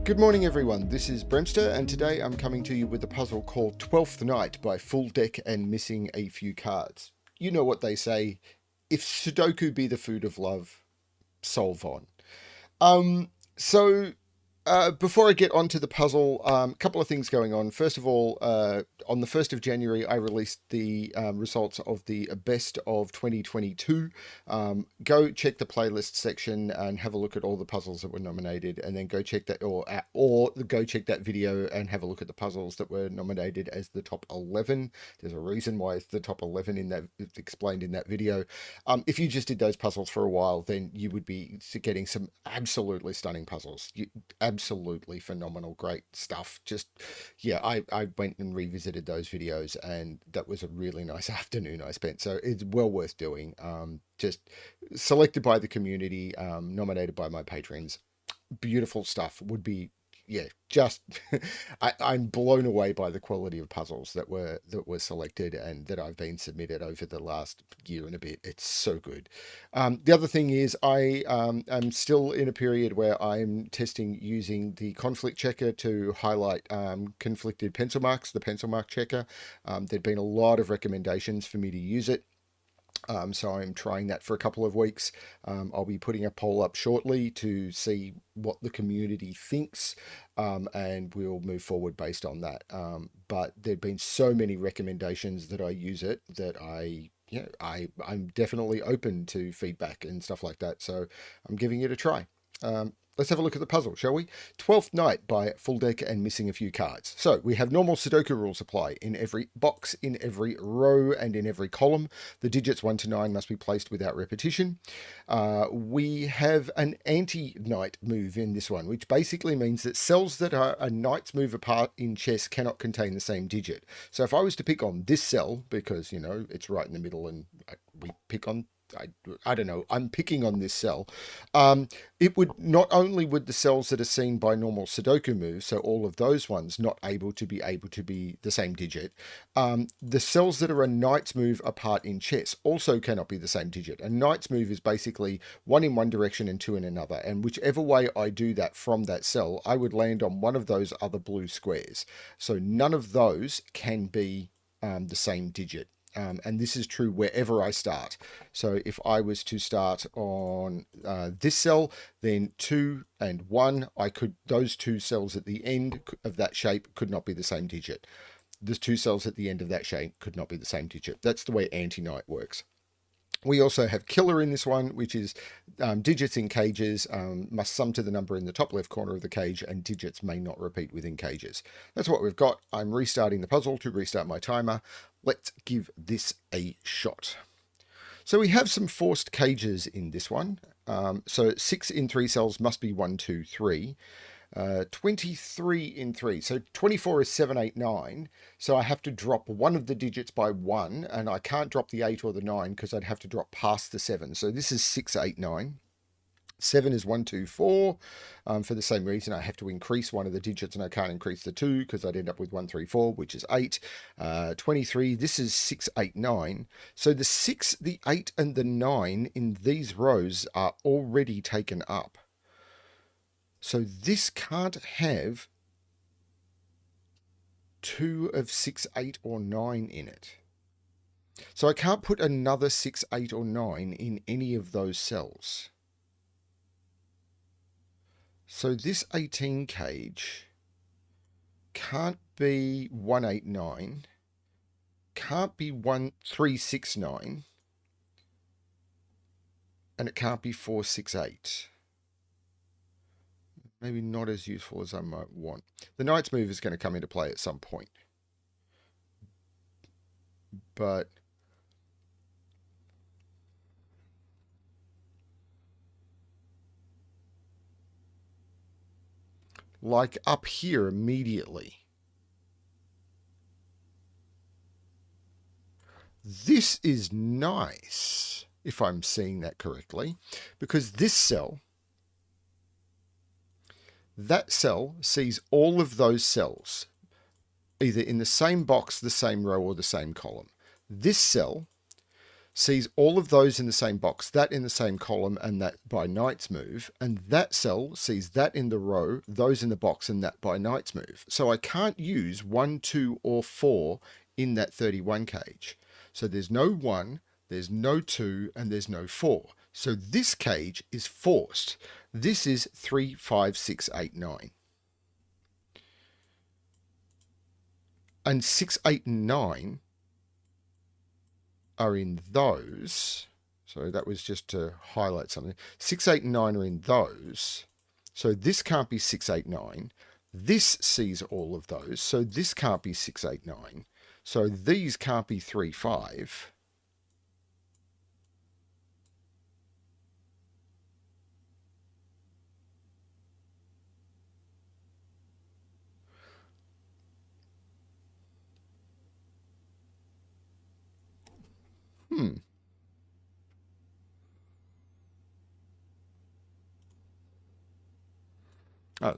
Good morning everyone, this is Bremster and today I'm coming to you with a puzzle called Twelfth Knight by FullDeck and Missing a Few Cards. You know what they say, if Sudoku be the food of love, solve on. Before I get onto the puzzle, a couple of things going on. First of all, on the 1st of January, I released the results of the Best of 2022. Go check the playlist section and have a look at all the puzzles that were nominated, and then go check that, or go check that video and have a look at the puzzles that were nominated as the top 11. There's a reason why it's the top 11 in that, it's explained in that video. If you just did those puzzles for a while, then you would be getting some absolutely stunning puzzles. Absolutely phenomenal, great stuff. Just, yeah, I went and revisited those videos, and that was a really nice afternoon I spent. So it's well worth doing. Just selected by the community, nominated by my patrons. Beautiful stuff. Would be, yeah, just I'm blown away by the quality of puzzles that were selected and that I've been submitted over the last year and a bit. It's so good. The other thing is I am still in a period where I'm testing using the conflict checker to highlight conflicted pencil marks, the pencil mark checker. There'd been a lot of recommendations for me to use it. So I'm trying that for a couple of weeks. I'll be putting a poll up shortly to see what the community thinks, and we'll move forward based on that. But there've been so many recommendations that I use it that I'm definitely open to feedback and stuff like that. So I'm giving it a try. Let's have a look at the puzzle, shall we? Twelfth Knight by FullDeck and Missing a Few Cards. So we have normal Sudoku rules apply. In every box, in every row, and in every column, the digits 1 to 9 must be placed without repetition. We have an anti-knight move in this one, which basically means that cells that are a knight's move apart in chess cannot contain the same digit. So if I was to pick on this cell, because, you know, it's right in the middle and we pick on, I don't know, I'm picking on this cell. It would not only would the cells that are seen by normal Sudoku moves, so all of those ones not able to be the same digit. The cells that are a knight's move apart in chess also cannot be the same digit. A knight's move is basically 1 in one direction and 2 in another, and whichever way I do that from that cell, I would land on one of those other blue squares. So none of those can be the same digit. And this is true wherever I start. So if I was to start on this cell, then 2 and 1, those two cells at the end of that shape could not be the same digit. The two cells at the end of that shape could not be the same digit. That's the way anti-knight works. We also have killer in this one, which is digits in cages must sum to the number in the top left corner of the cage, and digits may not repeat within cages. That's what we've got. I'm restarting the puzzle to restart my timer. Let's give this a shot. So we have some forced cages in this one. So 6 in 3 cells must be 1, 2, 3. 23 in 3. So 24 is 7, 8, 9. So I have to drop one of the digits by 1, and I can't drop the 8 or the 9 because I'd have to drop past the 7. So this is 6, 8, 9. 7 is 1, 2, 4. For the same reason, I have to increase one of the digits, and I can't increase the 2 because I'd end up with 1, 3, 4, which is 8. 23, this is 6, 8, 9. So the 6, the 8, and the 9 in these rows are already taken up. So this can't have 2 of 6, 8, or 9 in it. So I can't put another 6, 8, or 9 in any of those cells. So this 18 cage can't be 1, 8, 9, can't be 1, 3, 6, 9, and it can't be 4, 6, 8. Maybe not as useful as I might want. The knight's move is going to come into play at some point. But like up here immediately. This is nice, if I'm seeing that correctly, because this cell, that cell sees all of those cells either in the same box, the same row, or the same column. This cell sees all of those in the same box, that in the same column, and that by Knight's move, and that cell sees that in the row, those in the box, and that by Knight's move. So I can't use 1, 2, or 4 in that 31 cage. So there's no 1, there's no 2, and there's no 4. So this cage is forced. This is 3, 5, 6, 8, 9. And 6, 8, and 9 are in those. So that was just to highlight something. 6, 8, and 9 are in those. So this can't be 6, 8, 9. This sees all of those. So this can't be 6, 8, 9. So these can't be 3, 5.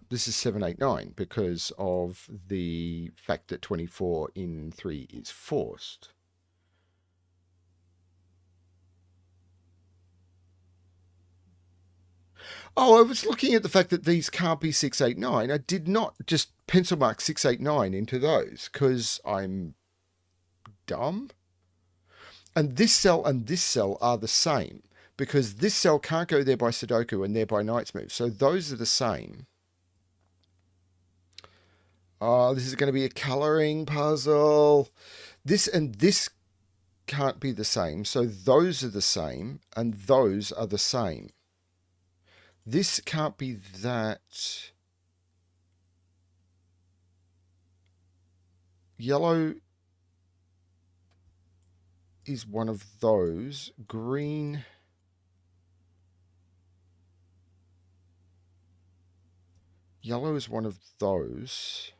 This is 7, 8, 9 because of the fact that 24 in 3 is forced. Oh, I was looking at the fact that these can't be 6, 8, 9. I did not just pencil mark 6, 8, 9 into those because I'm dumb. And this cell are the same because this cell can't go there by Sudoku and there by Knight's move. So those are the same. Oh, this is going to be a colouring puzzle. This and this can't be the same. So those are the same and those are the same. This can't be that. Yellow is one of those. Green. Yellow is one of those.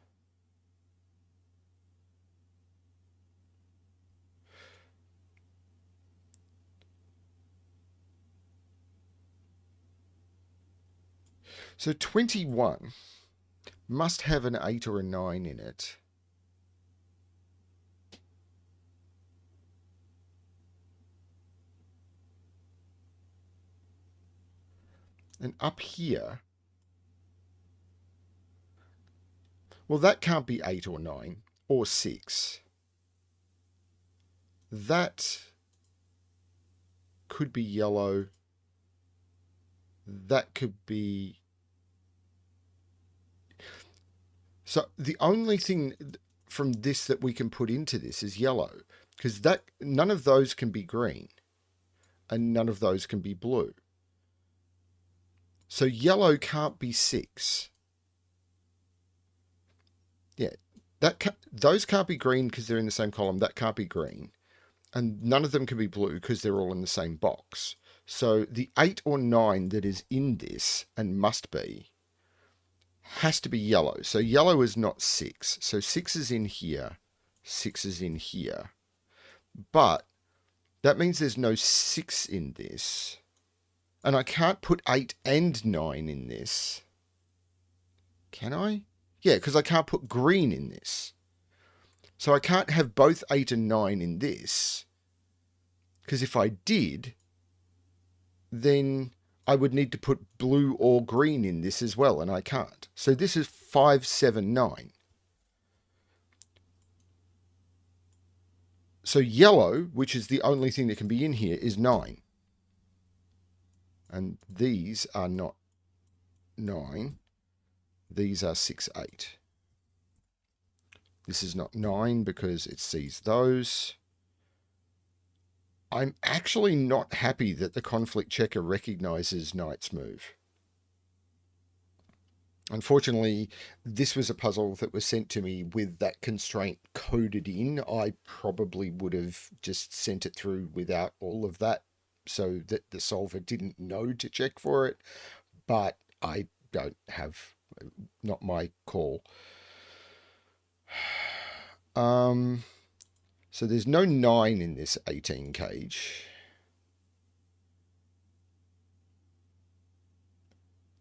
So 21 must have an 8 or a 9 in it. And up here, well, that can't be 8 or 9 or 6. That could be yellow. That could be... So the only thing from this that we can put into this is yellow, because that none of those can be green and none of those can be blue. So yellow can't be 6. Yeah, those can't be green because they're in the same column. That can't be green. And none of them can be blue because they're all in the same box. So the 8 or 9 that is in this and must be has to be yellow. So yellow is not 6. So 6 is in here. 6 is in here. But that means there's no 6 in this. And I can't put 8 and 9 in this. Can I? Yeah, because I can't put green in this. So I can't have both 8 and 9 in this. Because if I did, then I would need to put blue or green in this as well, and I can't. So this is 5, 7, 9. So yellow, which is the only thing that can be in here, is 9. And these are not 9. These are 6, 8. This is not 9 because it sees those. I'm actually not happy that the conflict checker recognizes Knight's move. Unfortunately, this was a puzzle that was sent to me with that constraint coded in. I probably would have just sent it through without all of that so that the solver didn't know to check for it. But I don't have, not my call. So there's no 9 in this 18 cage.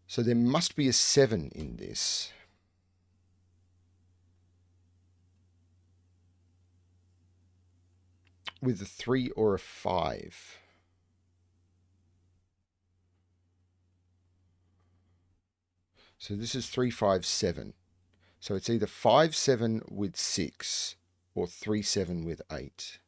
So there must be a 7 in this. with a 3 or a 5. So this is 3, 5, 7. So it's either 5, 7 with 6 or 3, 7 with 8.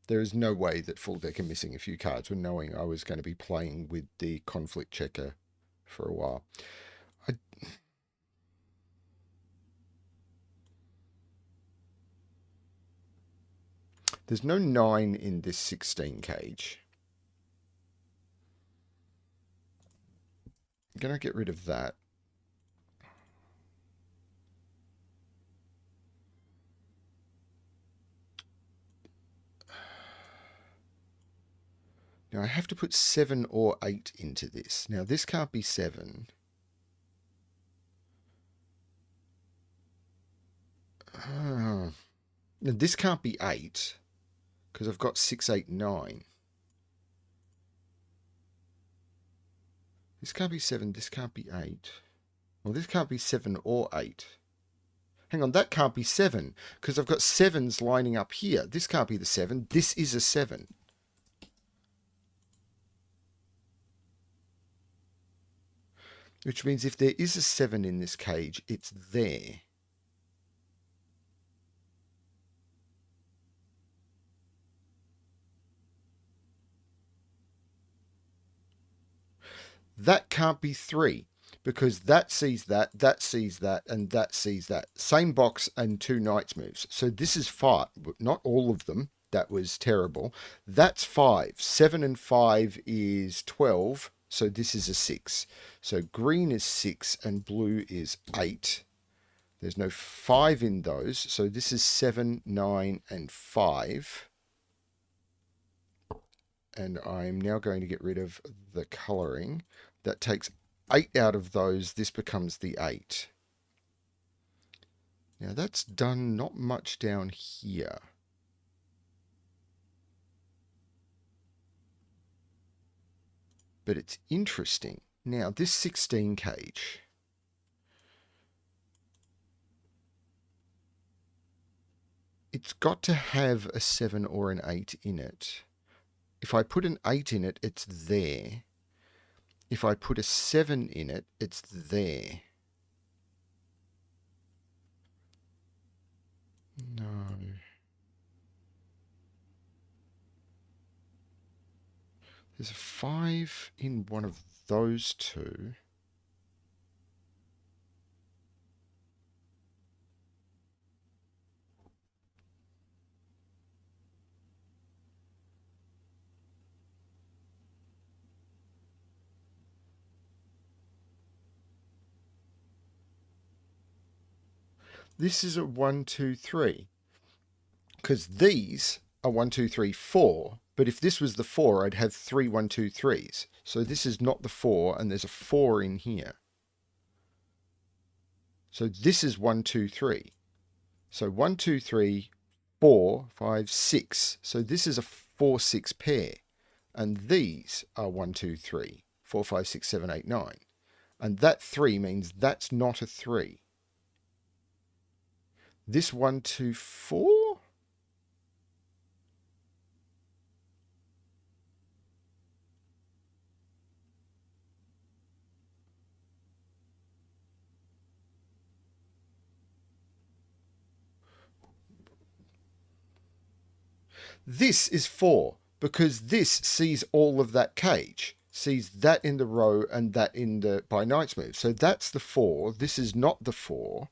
There is no way that FullDeck are missing a few cards when knowing I was going to be playing with the conflict checker for a while. There's no 9 in this 16 cage. I'm going to get rid of that. Now I have to put 7 or 8 into this. Now this can't be 7. Now this can't be 8 because I've got 6, 8, 9. This can't be 7. This can't be 8. Well, this can't be 7 or 8. Hang on, that can't be 7 because I've got 7s lining up here. This can't be the 7. This is a 7. Which means if there is a 7 in this cage, it's there. That can't be 3 because that sees that sees that, and that sees that. Same box and 2 knights moves. So this is 5, but not all of them. That was terrible. That's 5. 7 and 5 is 12. So this is a 6. So green is 6 and blue is 8. There's no 5 in those. So this is 7, 9, and 5. And I'm now going to get rid of the colouring. That takes 8 out of those. This becomes the 8. Now that's done not much down here. But it's interesting. Now, this 16 cage. It's got to have a 7 or an 8 in it. If I put an 8 in it, it's there. If I put a 7 in it, it's there. No. There's a 5 in one of those two. This is a 1, 2, 3. Because these are 1, 2, 3, 4. But if this was the 4, I'd have 3 1, 2, 3s. So this is not the 4, and there's a 4 in here. So this is 1, 2, 3. So 1, 2, 3, 4, 5, 6. So this is a 4, 6 pair. And these are 1, 2, 3, 4, 5, 6, 7, 8, 9. And that 3 means that's not a 3. This 1, 2, 4? This is 4 because this sees all of that cage, sees that in the row and that in the by knight's move. So that's the 4. This is not the 4,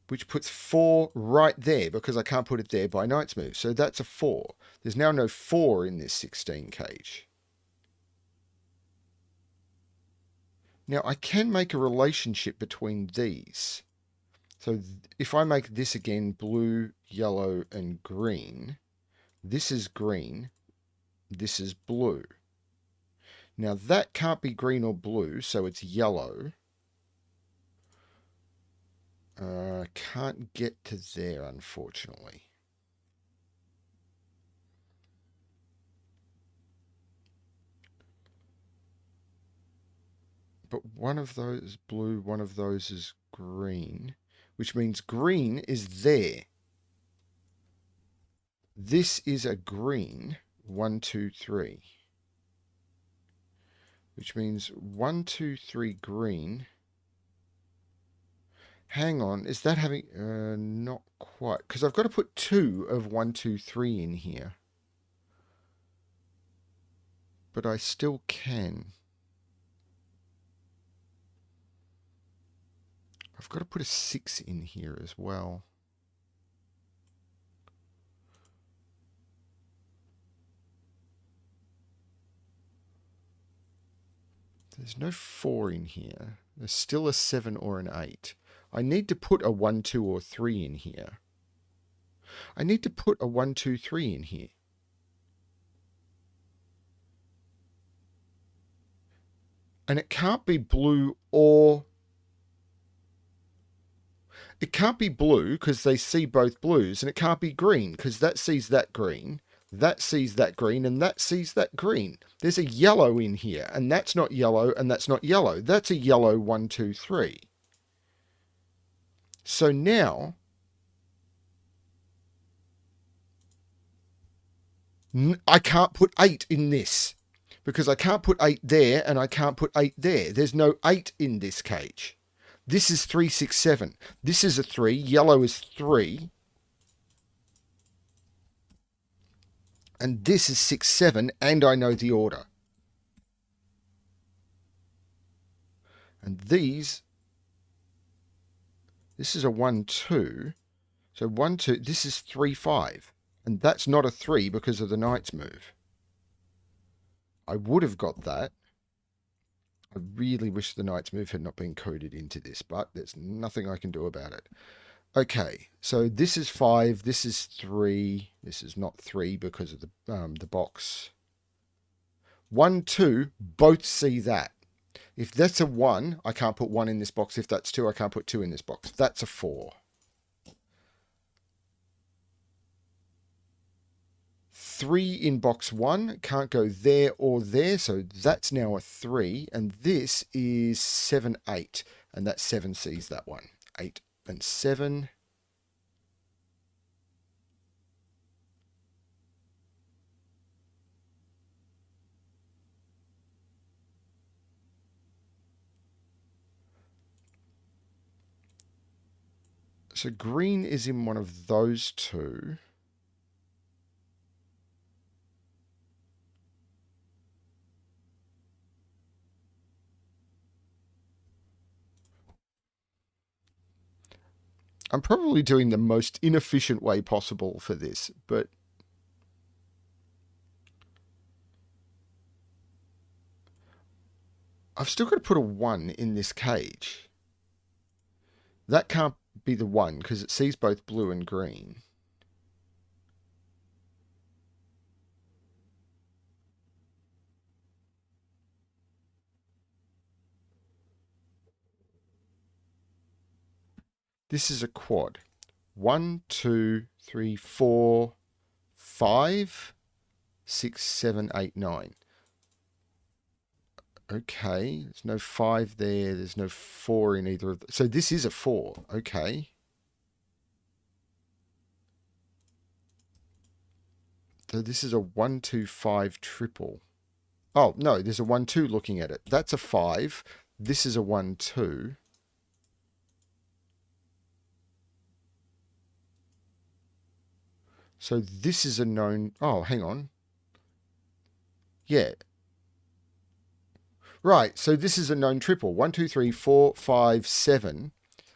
which puts 4 right there because I can't put it there by knight's move. So that's a 4. There's now no 4 in this 16 cage. Now I can make a relationship between these. So if I make this again blue, yellow, and green, this is green, this is blue. Now that can't be green or blue, so it's yellow. Can't get to there, unfortunately. But one of those is blue, one of those is green, which means green is there. This is a green 1, 2, 3, which means 1, 2, 3 green. Hang on, is that having... not quite, because I've got to put 2 of 1, 2, 3 in here. But I still can. I've got to put a 6 in here as well. There's no 4 in here. There's still a 7 or an 8. I need to put a 1, 2, or 3 in here. I need to put a 1, 2, 3 in here. And it can't be blue or... It can't be blue because they see both blues. And it can't be green because that sees that green. That sees that green and that sees that green. There's a yellow in here. And that's not yellow and that's not yellow. That's a yellow 1, 2, 3. So now... I can't put 8 in this. Because I can't put 8 there and I can't put 8 there. There's no 8 in this cage. This is 3, 6, 7. This is a 3. Yellow is 3. And this is 6, 7. And I know the order. And these... This is a 1, 2. So 1, 2. This is 3, 5. And that's not a 3 because of the knight's move. I would have got that. I really wish the knight's move had not been coded into this, but there's nothing I can do about it. Okay, so this is 5, this is 3, this is not 3 because of the box. 1, 2, both see that. If that's a 1, I can't put 1 in this box. If that's 2, I can't put 2 in this box. That's a 4. 3 in box 1, can't go there or there, so that's now a 3, and this is 7, 8, and that 7 sees that one. 8 and 7. So green is in one of those two. I'm probably doing the most inefficient way possible for this, but I've still got to put a 1 in this cage. That can't be the 1 because it sees both blue and green. This is a quad. 1, 2, 3, 4, 5, 6, 7, 8, 9. Okay, there's no 5 there. There's no 4 in either of them. So this is a 4. Okay. So this is a 1, 2, 5 triple. Oh, no, there's a 1, 2 looking at it. That's a 5. This is a 1, 2. So this is a known... Oh, hang on. Yeah. Right, so this is a known triple. 1, 2, 3, 4, 5, 7.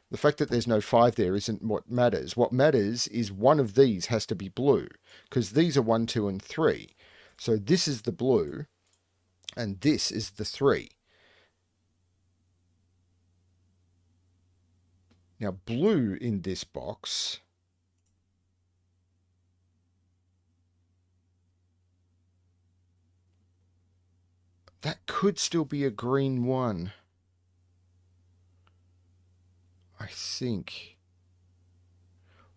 The fact that there's no 5 there isn't what matters. What matters is one of these has to be blue, because these are 1, 2, and 3. So this is the blue, and this is the 3. Now, blue in this box... That could still be a green 1. I think.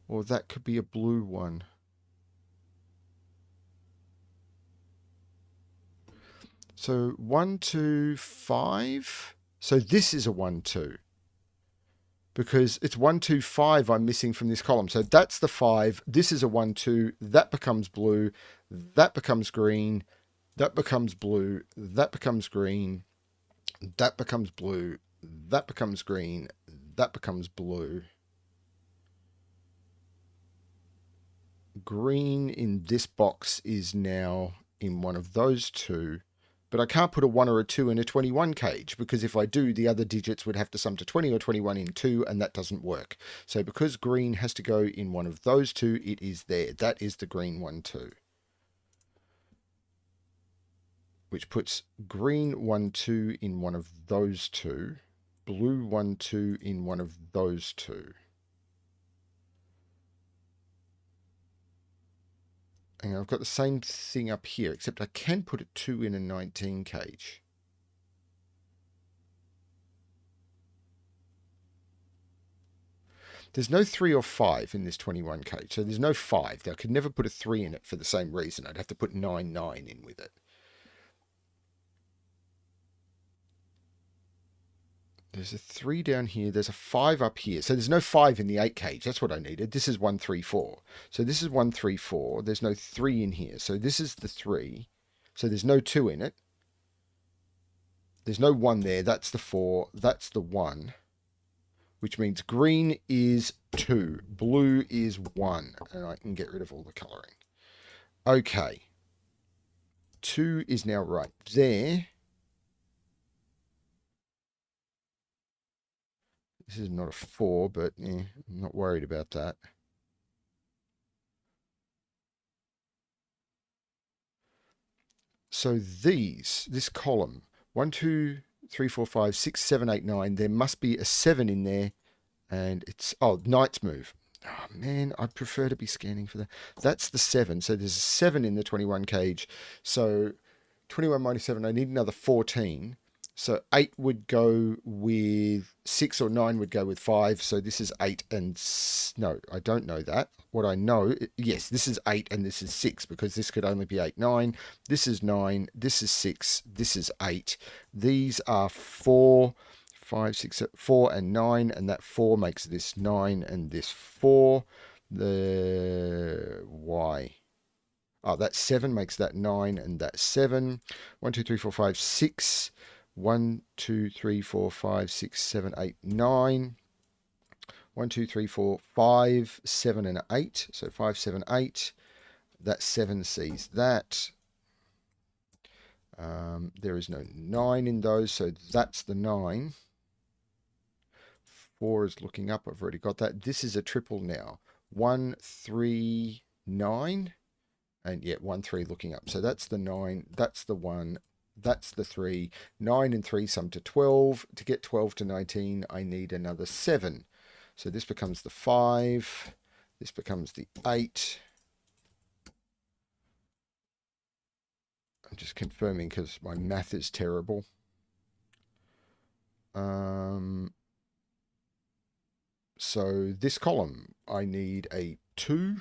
Or that could be a blue 1. So 1, 2, 5, So this is a 1, 2. Because it's 1, 2, 5 I'm missing from this column. So that's the 5. This is a 1, 2. That becomes blue. That becomes green. That becomes blue. That becomes green. That becomes blue. That becomes green. That becomes blue. Green in this box is now in one of those two. But I can't put a 1 or a 2 in a 21 cage, because if I do, the other digits would have to sum to 20 or 21 in 2, and that doesn't work. So because green has to go in one of those two, it is there. That is the green 1, 2. Which puts green 1, 2 in one of those two. Blue 1, 2 in one of those two. And I've got the same thing up here, except I can put a 2 in a 19 cage. There's no 3 or 5 in this 21 cage, so there's no 5. I could never put a 3 in it for the same reason. I'd have to put 9, 9 in with it. There's a 3 down here. There's a 5 up here. So there's no 5 in the 8 cage. That's what I needed. This is 1, 3, 4. So this is 1, 3, 4. There's no 3 in here. So this is the 3. So there's no 2 in it. There's no 1 there. That's the 4. That's the 1. Which means green is 2. Blue is 1. And I can get rid of all the colouring. Okay. 2 is now right there. This is not a 4, but I'm not worried about that. So this column, 1, 2, 3, 4, 5, 6, 7, 8, 9, there must be a 7 in there. And it's, Knight's Move. Oh, man, I'd prefer to be scanning for that. That's the 7. So there's a 7 in the 21 cage. So 21 minus 7, I need another 14. So 8 would go with 6, or 9 would go with 5. So this is 8 and... No, I don't know that. What I know... Yes, this is 8 and this is 6, because this could only be 8, 9. This is 9. This is 6. This is 8. These are 4, 5, 6, 4 and 9. And that 4 makes this 9 and this 4. The Y... Oh, that 7 makes that 9 and that 7. 1, 2, 3, 4, 5, 6. 1, 2, 3, 4, 5, 6, 7, 8, 9. 1, 2, 3, 4, 5, 7, and 8. So 5, 7, 8. That 7 sees that. There is no 9 in those, so that's the 9. 4 is looking up. I've already got that. This is a triple now. 1, 3, 9. And yeah, 1, 3 looking up. So that's the 9. That's the 1. That's the 3. 9 and 3 sum to 12. To get 12 to 19, I need another 7. So this becomes the 5. This becomes the 8. I'm just confirming because my math is terrible. So this column, I need a 2.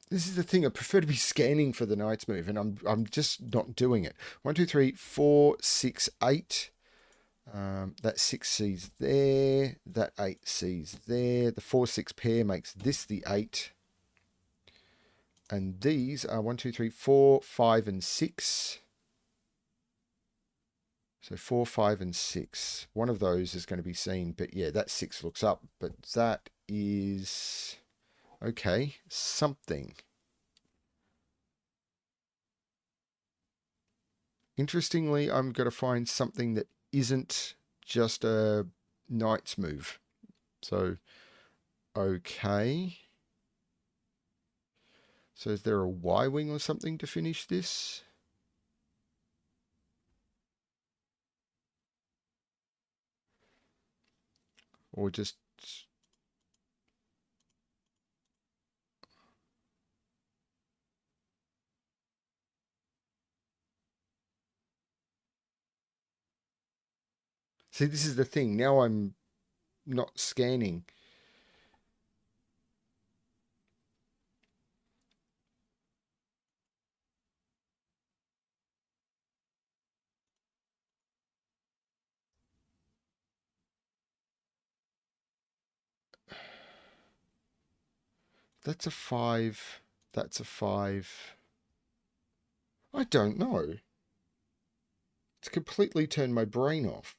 This is the thing. I prefer to be scanning for the Knight's Move, and I'm just not doing it. 1, 2, 3, 4, 6, 8. That 6 sees there. That 8 sees there. The 4, 6 pair makes this the 8. And these are 1, 2, 3, 4, 5, and 6. So 4, 5, and 6. One of those is going to be seen, but yeah, that 6 looks up. But that is... Okay, something. Interestingly, I'm going to find something that isn't just a Knight's Move. So, okay. So is there a Y-wing or something to finish this? Or just... See, this is the thing. Now I'm not scanning. That's a 5. That's a 5. I don't know. It's completely turned my brain off.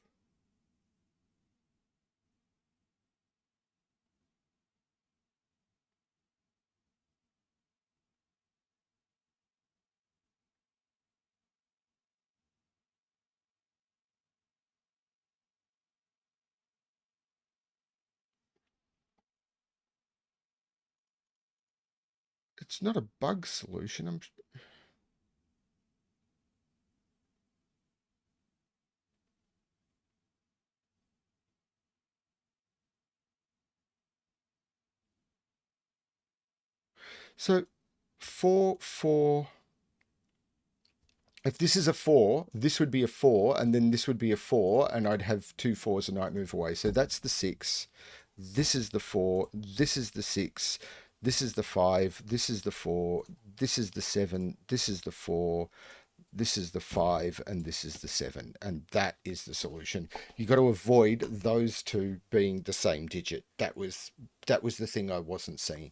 It's not a bug solution. So 4, 4. If this is a 4, this would be a 4, and then this would be a 4, and I'd have two 4s a night move away. So that's the 6. This is the 4. This is the 6. This is the 5. This is the 4. This is the 7. This is the 4. This is the 5, and this is the 7, and that is the solution. You got to avoid those two being the same digit. That was the thing I wasn't seeing.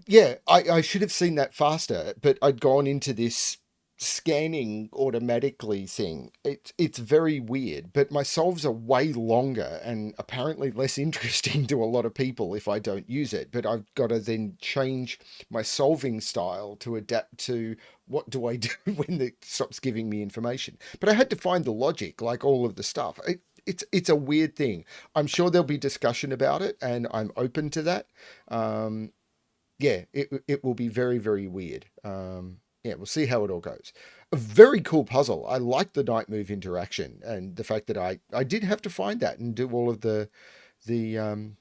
Yeah, I should have seen that faster, but I'd gone into this scanning automatically thing. It's very weird, but my solves are way longer and apparently less interesting to a lot of people if I don't use it. But I've got to then change my solving style to adapt to what do I do when it stops giving me information. But I had to find the logic, like all of the stuff. It's a weird thing. I'm sure there'll be discussion about it, and I'm open to that. Yeah, it will be very, very weird. Yeah, we'll see how it all goes. A very cool puzzle. I like the night move interaction and the fact that I did have to find that and do all of the the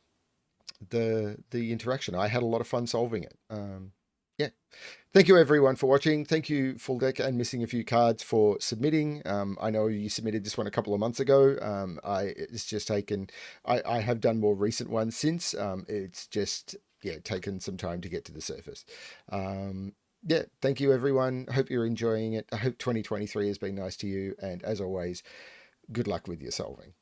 interaction. I had a lot of fun solving it. Yeah. Thank you everyone for watching. Thank you Full Deck and Missing a Few Cards for submitting. I know you submitted this one a couple of months ago. It's just taken. I have done more recent ones since. It's just yeah taken some time to get to the surface. Yeah, thank you everyone. Hope you're enjoying it. I hope 2023 has been nice to you. And as always, good luck with your solving.